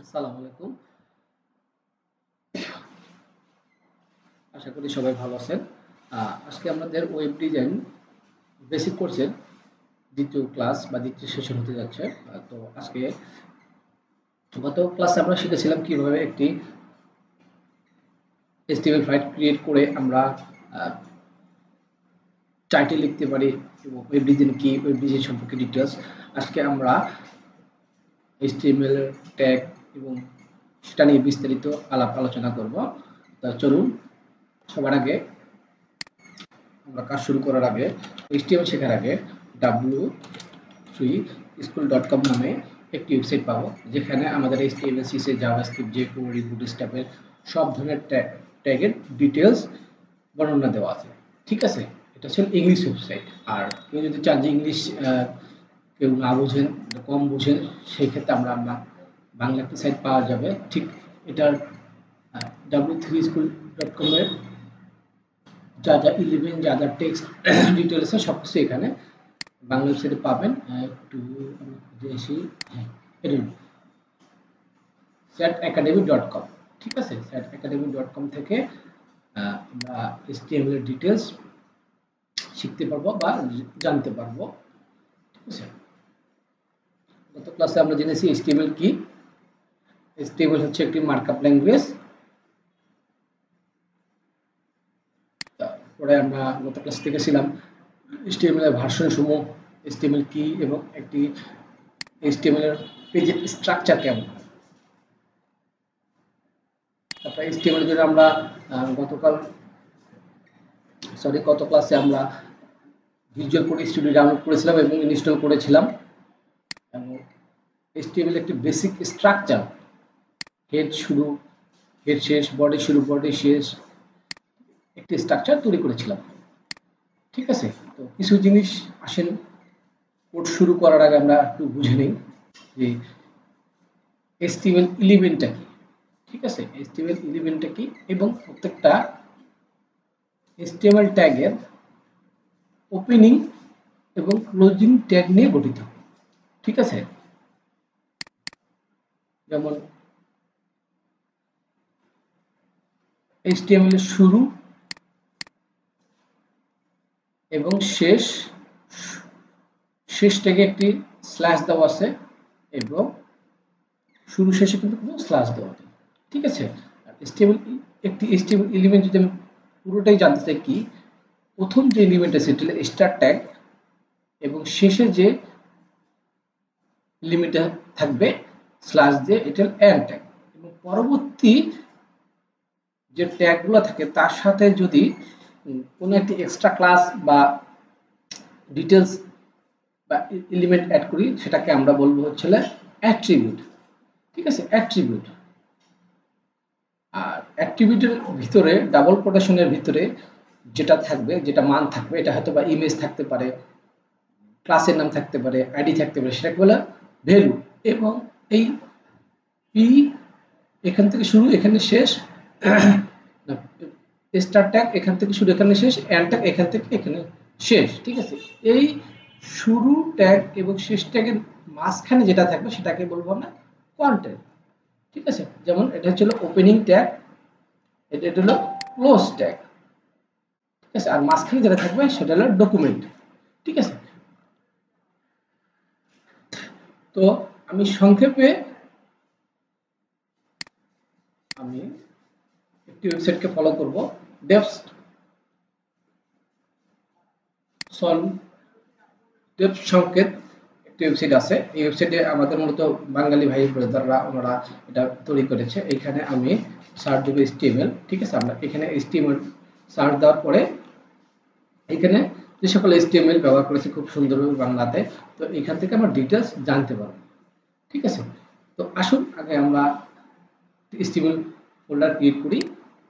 আসসালামু আলাইকুম। আশা করি সবাই ভালো আছেন। আজকে আমাদের ওয়েব ডিজাইন বেসিক কোর্সের দ্বিতীয় ক্লাস বা দ্বিতীয় সেশন হতে যাচ্ছে। তো আজকে গত ক্লাসে আমরা শিখেছিলাম কিভাবে একটি HTML ফাইল ক্রিয়েট করে আমরা টাইটেল লিখতে পারি এবং ওয়েব ডিজাইন কি, ওয়েব ডিজাইন সম্পর্কে ডিটেলস। আজকে আমরা HTML এর ট্যাগ এবং সেটা নিয়ে বিস্তারিত আলাপ আলোচনা করব। তা চলুন, সবার আগে আমরা কাজ শুরু করার আগে HTML শেখার আগে w3school.com নামে একটি ওয়েবসাইট পাবো, যেখানে আমাদের HTML, CSS, জাভাস্ক্রিপ্ট, jQuery, বুটস্ট্র্যাপের সব ধরনের ট্যাগের ডিটেলস বর্ণনা দেওয়া আছে। ঠিক আছে, এটা হচ্ছে ইংলিশ ওয়েবসাইট। আর কেউ যদি চান যে ইংলিশ কেউ না বুঝেন, কম বুঝেন, সেই ক্ষেত্রে আমরা বাংলা একটা সাইট পাওয়া যাবে। ঠিক এটার w3school.com এর যা যা 11 যা যা টেক্সট ডিটেলস সবকিছু এখানে বাংলা ওয়েবসাইটে পাবেন। একটু আসি, হ্যাঁ, এটা satacademy.com। ঠিক আছে, satacademy.com থেকে আমরা HTML এর ডিটেলস শিখতে পারবো বা জানতে পারবো। ঠিক আছে, গত ক্লাসে আমরা জেনেছি HTML কি। HTML হচ্ছে একটি মার্কআপ ল্যাঙ্গুয়েজ। তারপরে আমরা গত ক্লাস থেকে ছিলাম HTML এর ভার্সন সমূহ, HTML কি এবং একটি HTML এর পেজের স্ট্রাকচার কেমন। তারপরে HTML এর জন্য আমরা গত ক্লাসে আমরা ভিজুয়াল কোড স্টুডিও ডাউনলোড করেছিলাম এবং ইনস্টল করেছিলাম। এবং HTML একটি বেসিক স্ট্রাকচার, হেড শুরু, হেড শেষ, বডি শুরু, বডি শেষ, একটি স্ট্রাকচার তৈরি করেছিলাম। ঠিক আছে, তো কিছু জিনিস আসেন কোড শুরু করার আগে আমরা একটু বুঝে নিই যে HTML এলিমেন্টটা কি। ঠিক আছে, HTML এলিমেন্টটা কি এবং প্রত্যেকটা HTML ট্যাগের ওপেনিং এবং ক্লোজিং ট্যাগ নিয়ে গঠিত। ঠিক আছে, যেমন HTML এর শুরু এবং শেষ ট্যাগে একটি স্ল্যাশ দেওয়া আছে এবং শুরু শেষে কিন্তু কোনো স্ল্যাশ দেওয়া নেই। ঠিক আছে, একটি HTML এলিমেন্ট যদি আমি পুরোটাই জানতে চাই কি, প্রথম যে এলিমেন্ট আছে সেটা হলো স্টার্ট ট্যাগ এবং শেষে যে এলিমেন্টটা থাকবে স্ল্যাশ দিয়ে, এটা হলো এন্ড ট্যাগ। এবং পরবর্তী যে ট্যাগগুলো থাকে তার সাথে যদি কোনো একটি এক্সট্রা ক্লাস বা ডিটেলস বা এলিমেন্ট অ্যাড করি, সেটাকে আমরা বলবো হচ্ছে অ্যাট্রিবিউট। ঠিক আছে, অ্যাট্রিবিউট। আর অ্যাট্রিবিউটের ভিতরে ডাবল কোটেশনের ভিতরে যেটা থাকবে, যেটা মান থাকবে, এটা হয়তো বা ইমেজ থাকতে পারে, ক্লাসের নাম থাকতে পারে, আইডি থাকতে পারে, সেটাকে বলে ভ্যালু। এবং এই পি এখান থেকে শুরু এখানে শেষ, স্টার ট্যাগ এখান থেকে শুরু এখানে শেষ, এন্ড ট্যাগ এখান থেকে এখানে শেষ। ঠিক আছে, এই শুরু ট্যাগ এবং শেষ ট্যাগের মাঝখানে যেটা থাকবে সেটাকে বলবো আমরা কন্টেন্ট। ঠিক আছে, যেমন এটা হচ্ছে ওপেনিং ট্যাগ, এটা হলো ক্লোজ ট্যাগ। ঠিক আছে, আর মাঝখানে যেটা থাকবে সেটা হলো ডকুমেন্ট। ঠিক আছে, তো আমি সংক্ষেপে একটি ওয়েবসাইটকে ফলো করব, ডেভস সংকেত একটি ওয়েবসাইট আছে। এই ওয়েবসাইটে আমাদের মূলত বাঙালি ভাই ব্রাদাররা ওনারা এটা তৈরি করেছে। এখানে আমি সার্চ দেব HTML। ঠিক আছে, আমরা এখানে HTML সার্চ দেওয়ার পরে এখানে যে সকল HTML ব্যবহার করেছে খুব সুন্দরভাবে বাংলাতে, তো এখান থেকে আমরা ডিটেলস জানতে পারবো। ঠিক আছে, তো আসুন আগে আমরা HTML ফোল্ডার ক্রিয়েট করি।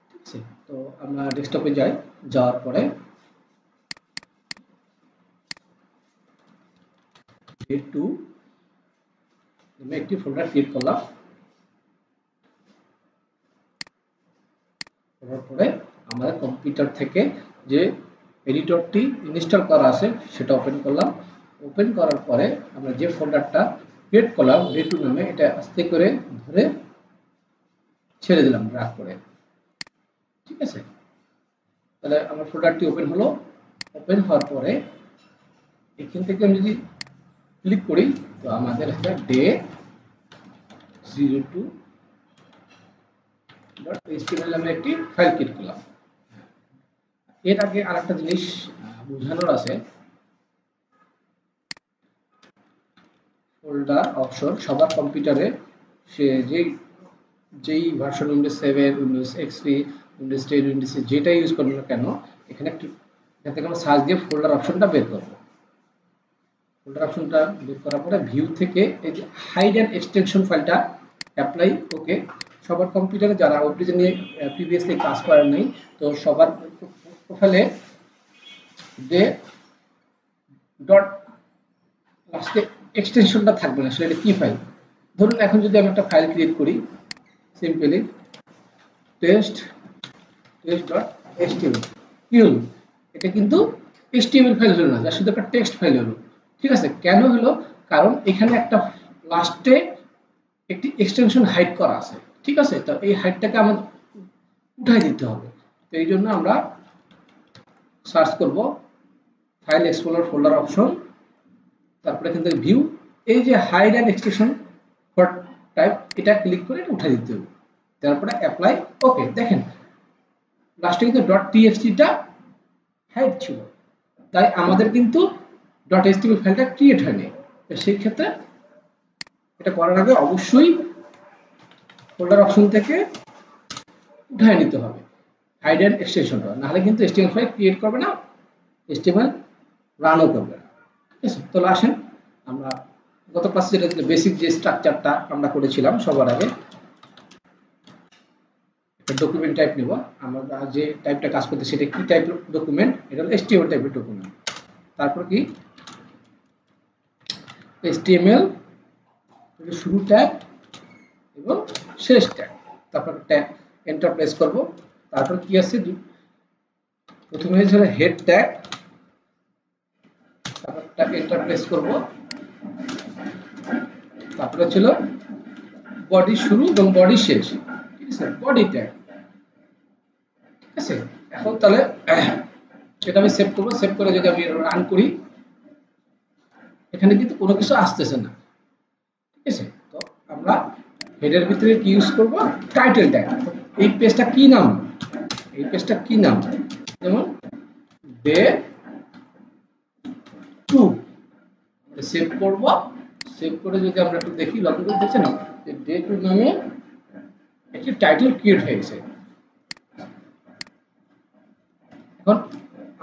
ঠিক আছে, তো আমরা ডেস্কটপে যাই, যাওয়ার পরে টু আমি একটি ফোল্ডার ক্রিয়েট করলাম। করার পরে আমাদের কম্পিউটার থেকে যে এডিটরটি ইনস্টল করা আছে সেটা ওপেন করলাম। ওপেন করার পরে আমরা যে ফোল্ডারটা ক্রিয়েট করলাম ডে টু নামে, এটা আস্তে করে ধরে ছেড়ে দিলাম ড্র্যাগ করে। ঠিক আছে, তাহলে আমার ফোল্ডারটি ওপেন হলো। ওপেন হওয়ার পরে এখান থেকে আমি যদি ক্লিক করি তো আমাদের একটা ডে 02.html নামে একটি ফাইল ক্রিয়েট করলাম। এর আগে আরেকটা জিনিস বোঝানোর আছে, ফোল্ডার অপশন সবার কম্পিউটারে সে যেই version Windows 7, Windows XP, Windows 10, Windows যেটা ইউজ করবেন না কেন, এখানে একটু এখান থেকে আমরা সার্চ দিয়ে ফোল্ডার অপশনটা বের করব। ফোল্ডার অপশনটা বের করার পরে ভিউ থেকে এই যে হাইড অ্যান্ড এক্সটেনশন ফাইলটা অ্যাপ্লাই ওকে। সবার কম্পিউটারে যারা ওপিজি নিয়ে প্রিভিয়াসলি কাজ করেন নাই, তো সবার প্রোফাইলে যে ডট লাস্টে এক্সটেনশনটা থাকবে না, সেটা কি ফাইল। ধরুন এখন যদি আমি একটা ফাইল ক্রিয়েট করি সিম্পলি test.html, কি হলো, এটা কিন্তু html ফাইল হলো না, যার শুধু একটা টেক্সট ফাইল হলো। ঠিক আছে, কেন হলো, কারণ এখানে একটা লাস্টে একটি এক্সটেনশন হাইড করা আছে। ঠিক আছে, তো এই হাইডটাকে আমাদের উঠাই দিতে হবে। তো এই জন্য আমরা সার্চ করব ফাইল এক্সপ্লোরার ফোল্ডার অপশন, তারপরে এখান থেকে ভিউ, এই যে hide and extension for type, এটা ক্লিক করে এটা উঠাই দিতে হবে। তারপরে অ্যাপ্লাই ওকে। দেখেন লাস্টে কিন্তু .txt-টা হাইড ছিল, তাই আমাদের কিন্তু .html ফাইলটা ক্রিয়েট হয়নি। সেই ক্ষেত্রে এটা করার আগে অবশ্যই ফোল্ডার অপশন থেকে উঠায় নিতে হবে হাইড অ্যান্ড এক্সটেনশনটা, নাহলে কিন্তু html ফাইল ক্রিয়েট করবে না, html রানও করবে না। ঠিক আছে, তাহলে আসেন আমরা গত ক্লাসে যেটা ছিল বেসিক যে স্ট্রাকচারটা আমরা করেছিলাম, সবার আগে একটা ডকুমেন্ট টাইপ নেব। আমরা যে টাইপটা কাজ করতে সেটা কি টাইপের ডকুমেন্ট, এটা হলো html টাইপের ডকুমেন্ট। তারপর কি html শুরু ট্যাগ এবং শেষ ট্যাগ, তারপর ট্যাগ এন্টার প্রেস করব। তারপর কি আছে, প্রথমে হচ্ছে হেড ট্যাগ, তারপর ট্যাগ এন্টার প্রেস করব। তারপরে ছিল বডি শুরু এবং বডি শেষ। ঠিক আছে, বডি ট্যাগ। ঠিক আছে, এখন তাহলে এটা আমি সেভ করব। সেভ করে যদি আমি রান করি, এখানে কিন্তু কোনো কিছু আসতেছে না। ঠিক আছে, তো আমরা হেডের ভিতরে কি ইউজ করব, টাইটেল ট্যাগ। এই পেজটা কি নাম, এই পেজটা কি নাম, যেমন ডে 2। সেভ করব। সেভ করে যদি আমরা একটু দেখি, লক্ষ্য করে দেখছেন যে ডে 2 নামে একটি টাইটেল ক্রিয়েট হয়ে গেছে। এখন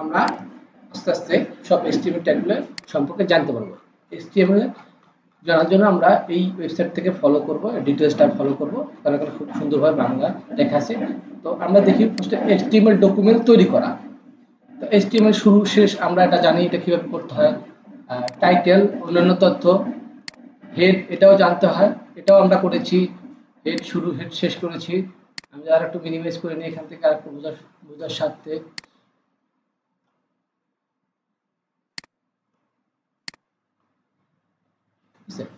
আমরা আস্তে আস্তে সব HTML ট্যাগগুলো সম্পর্কে জানতে পারবো। HTML জানার জন্য আমরা এই ওয়েবসাইট থেকে ফলো করব, ডিটেইলসটা ফলো করব, কারণ এখানে খুব সুন্দরভাবে বাংলা লেখা আছে। তো আমরা দেখি ফার্স্টে HTML ডকুমেন্ট তৈরি করা। তো HTML শুরু শেষ আমরা এটা জানি, এটা কিভাবে করতে হয়। টাইটেল, অন্যান্য তথ্য, হেড, এটাও জানতে হয়, এটাও আমরা করেছি। হেড শুরু হেড শেষ করেছি। আমি আর একটু মিনিমাইজ করে নিই এখান থেকে আর একটু বোঝার স্বার্থে।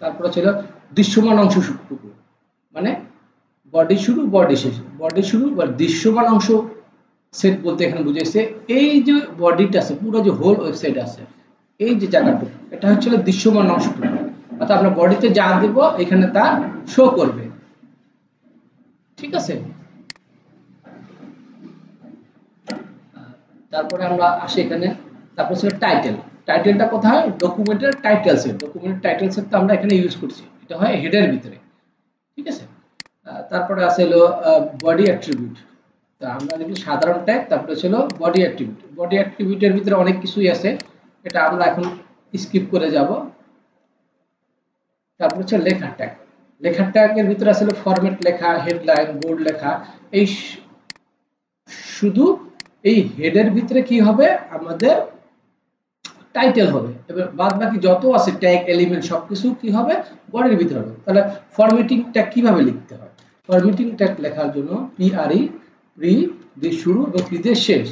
তারপরে ছিল দৃশ্যমান অংশটুকু, মানে বডি শুরু বডি শেষ। বডি শুরু বা দৃশ্যমান অংশ সেট বলতে এখানে বুঝাইছে এই যে বডিটা আছে, পুরো যে হোল ওয়েবসাইট আছে, এই যে জায়গাটুকু, এটা হচ্ছে দৃশ্যমান অংশটুকু। অর্থাৎ আমরা বডিতে যা দেব এখানে তা শো করবে। ঠিক আছে, তারপরে আমরা আসি এখানে। তারপর ছিল টাইটেল। টাইটেলটা কোথায়, ডকুমেন্টের টাইটেল সেট। ডকুমেন্টের টাইটেল সেট তো আমরা এখানে ইউজ করছি, এটা হয় হেডের ভিতরে। ঠিক আছে, তারপরে আছে হলো বডি অ্যাট্রিবিউট। তা আমরা দেখি সাধারণ ট্যাগ, তারপরে ছিল বডি অ্যাট্রিবিউট। বডি অ্যাট্রিবিউটের ভিতরে অনেক কিছুই আছে, এটা আমরা এখন স্কিপ করে যাব। তারপর হচ্ছে লেখার ট্যাগ। লেখার ট্যাগের ভিতরে আছে ফরম্যাট লেখা, হেডলাইন, বোল্ড লেখা। এই শুধু এই হেডের ভিতরে কি হবে, আমাদের টাইটেল হবে, এবার বাদ বাকি যত আছে ট্যাগ এলিমেন্ট সবকিছু কি হবে, বডির ভিতরে হবে। তাহলে ফরম্যাটিং ট্যাগ কিভাবে লিখতে হয়, ফরম্যাটিং ট্যাগ লেখার জন্য PRE, প্রি দিয়ে শুরু এবং প্রি দিয়ে শেষ।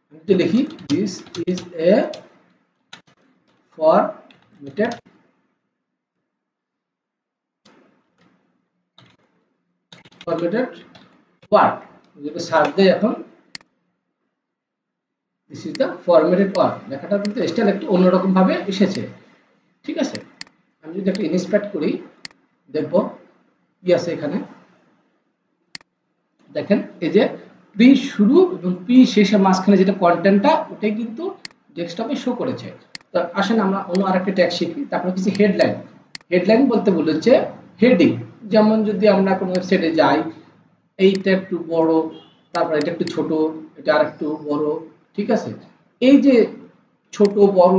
আমি তো লিখি this is a formatted formatted word যদি সার্চ দেই এখন this is the formatted word, লেখাটা কিন্তু স্টাইল একটু অন্যরকম ভাবে এসেছে। ঠিক আছে, আমি যদি একটা ইনস্পেক্ট করি দেখব কি আছে এখানে। দেখেন এই যে পি শুরু এবং পি শেষে মাঝখানে যেটা কন্টেন্টটা ওটাই কিন্তু ডেস্কটপে শো করেছে। তো আসেন আমরা অন্য আরেকটা ট্যাগ শিখি। তারপরে কিছু হেডলাইন। হেডলাইন বলতে বলেছে হেডিং, যেমন যদি আমরা কোনো ওয়েবসাইটে যাই এইটা একটু বড়, তারপর এটা একটু ছোট, এটা আর একটু বড়। ঠিক আছে, এই যে ছোট বড়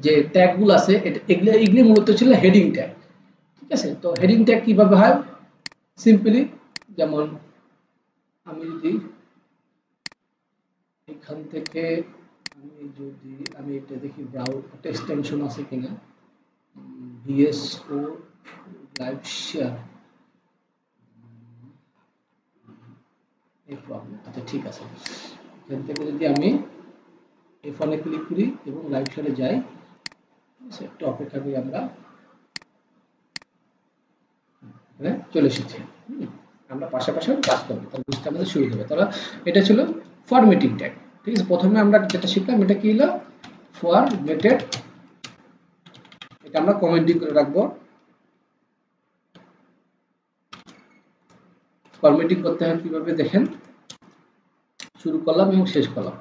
যে ট্যাগগুলো আছে এগুলো মূলত ছিল হেডিং ট্যাগ। ঠিক আছে, তো হেডিং ট্যাগ কিভাবে হয় সিম্পলি, যেমন আমি যদি এখান থেকে আমি এটা দেখি ব্রাউজ একটা এক্সটেনশন আছে কিনা, ভিএসও লাইভ শেয়ার, এই প্রবলেম। আচ্ছা ঠিক আছে, এখান থেকে যদি আমি F1 এ ক্লিক করি এবং লাইভ শেয়ারে যাই, একটু অপেক্ষা করি আমরা, চলে এসেছি। আমরা পাশাপাশি কাজ করবো, তাহলে বুঝতে আমাদের সুবিধা হবে। তাহলে এটা ছিল ফরম্যাটিং ট্যাগ। ঠিক আছে, প্রথমে আমরা যেটা শিখলাম এটা কি হলো ফরম্যাটেড, এটা আমরা কমেন্টিং করে রাখবো। ফরম্যাটিং করতে হয় কিভাবে দেখেন, শুরু করলাম এবং শেষ করলাম,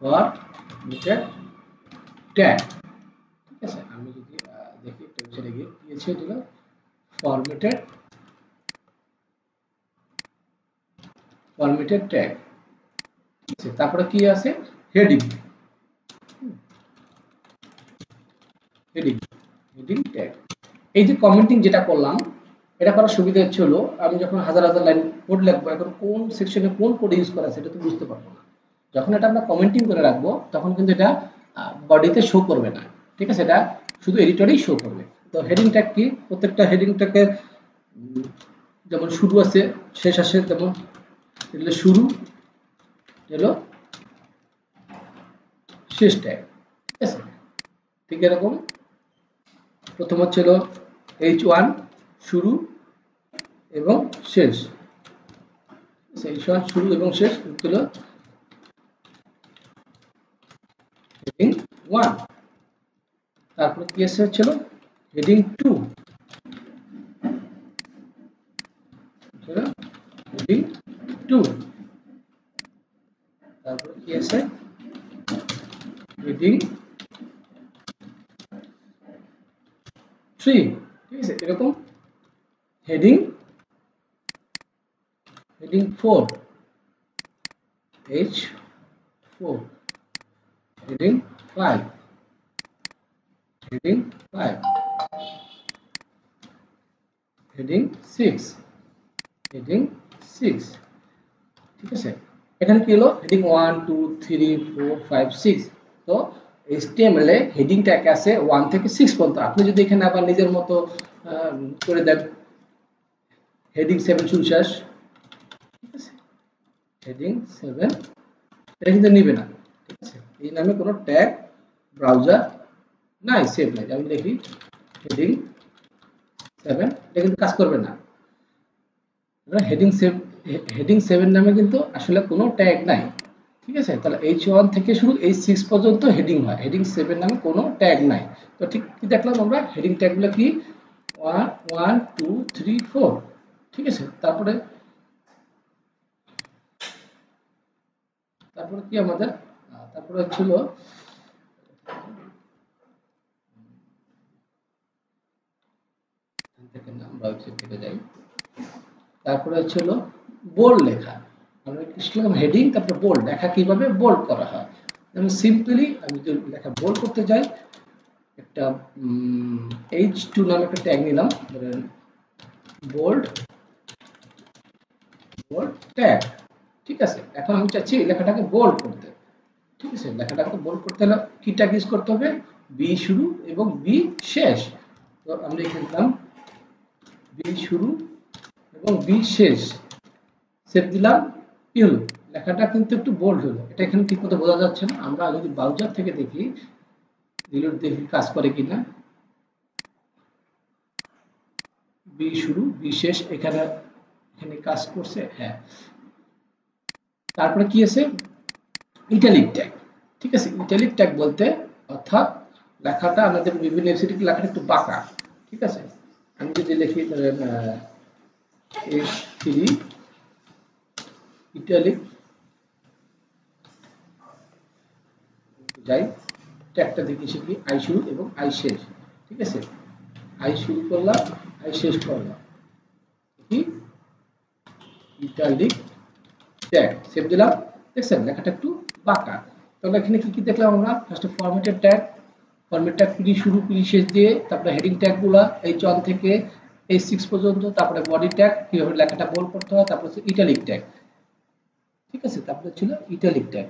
ফরম্যাটেড ট্যাগ। ঠিক আছে, আমি যদি দেখি একটা ওয়েবসাইটে গিয়ে কি আছে, এটা ফরম্যাটেড ট্যাগ। ঠিক আছে, তারপরে কি আছে হেডিং, হেডিং ট্যাগ। এই যে কমেন্টিং যেটা করলাম, এটা করার সুবিধা হচ্ছে হলো আমি যখন হাজার হাজার লাইন কোড লিখবো, এখন কোন সেকশনে কোন কোড ইউজ করা আছে এটা তো বুঝতে পারবো না। যখন এটা আমরা কমেন্টিং করে রাখবো তখন কিন্তু এটা বডিতে শো করবে না। ঠিক আছে, এটা শুধু এডিটরেই শো করবে। তো হেডিং ট্যাগ কি, প্রত্যেকটা হেডিং ট্যাগে যেমন শুরু আছে শেষ আছে, যেমন এগুলো শুরু এলো শেষ ট্যাগ। ঠিক আছে, ঠিক এরকম প্রথম হচ্ছিল H1 শুরু এবং শেষ, H1 শুরু এবং শেষ হচ্ছিল হেডিং 1। তারপরে কি এসে হচ্ছিল হেডিং 2, হেডিং 2। তারপরে কি আছে হেডিং 3। ঠিক আছে, এরকম heading 4, H4, heading 5, heading 5, heading 6, heading 6। ঠিক আছে, এখানে কি হলো হেডিং 1 2 3 4 5 6। তো HTML এ হেডিং ট্যাগ আছে 1 থেকে 6 পর্যন্ত। আপনি যদি এখানে আবার নিজের মতো করে দেন হেডিং 7 শুরু শেষ, ঠিক আছে, হেডিং 7 এটা কিন্তু নিবে না। ঠিক আছে, এই নামে কোনো ট্যাগ ব্রাউজার নাই, সেভ নাই। আমি দেখি হেডিং 7, এটা কিন্তু কাজ করবে না। হেডিং 7 নামে কিন্তু আসলে কোনো ট্যাগ নাই। ঠিক আছে, তাহলে H1 থেকে শুরু H6 পর্যন্ত হেডিং হয়, হেডিং 7 নামে কোনো ট্যাগ নাই। তো ঠিক কি দেখলাম আমরা, হেডিং ট্যাগগুলো কি 1 2 3 4। ঠিক আছে, তারপরে কি আমাদের তারপরে ছিল তারপরে ছিল বোল্ড লেখা। আমরা শিখলাম হেডিং, তারপরে বোল্ড লেখা কিভাবে বোল্ড করা হয়। যেমন সিম্পলি আমি যদি লেখা বোল্ড করতে যাই, একটা H2 নামে একটা ট্যাগ নিলাম, ধরেন বোল্ড ট্যাগ। ঠিক আছে, এখন আমি চাচ্ছি লেখাটাকে বোল্ড করতে। ঠিক আছে, লেখাটাকে বোল্ড করতে হলে কি ট্যাগ ইউজ করতে হবে, বি শুরু এবং বি শেষ। তো আমরা এখানে দিলাম বি শুরু এবং বি শেষ, সেভ দিলাম। কি হলো, লেখাটা কিন্তু একটু বোল্ড হলো। এটা এখানে ঠিক মতো বোঝা যাচ্ছে না। আমরা যদি ব্রাউজার থেকে দেখি, ডিলিট দেখি কাজ করে কিনা। বি শুরু বি শেষ, এখানে এখানে কাজ করছে। হ্যাঁ, তারপরে কি আছে, ইটালিক ট্যাগ। ঠিক আছে, ইটালিক ট্যাগ বলতে অর্থাৎ লেখাটা আমাদের বিভিন্ন এসিডিক লেখাটা একটু বাঁকা। ঠিক আছে, আমি যদি লিখি ধরেন A3 ইটালিক যাই, ট্যাগটা দেখি শিখি আই শুরু এবং আই শেষ। ঠিক আছে, আই শুরু করলাম, আই শেষ করলাম, কি ইটালিক ট্যাগ, সেভ দিলাম। দেখছেন লেখাটা একটু বাঁকা। তাহলে এখানে কি কি দেখলাম আমরা, ফার্স্টে formatted tag, format tag PD শুরু পিডি শেষ দিয়ে, তারপরে হেডিং ট্যাগগুলো H1 থেকে H6 পর্যন্ত, তারপরে বডি ট্যাগ কিভাবে লেখাটা বোল্ড করতে হয়, তারপরে হচ্ছে ইটালিক ট্যাগ। ঠিক আছে, তারপরে ছিল ইটালিক ট্যাগ।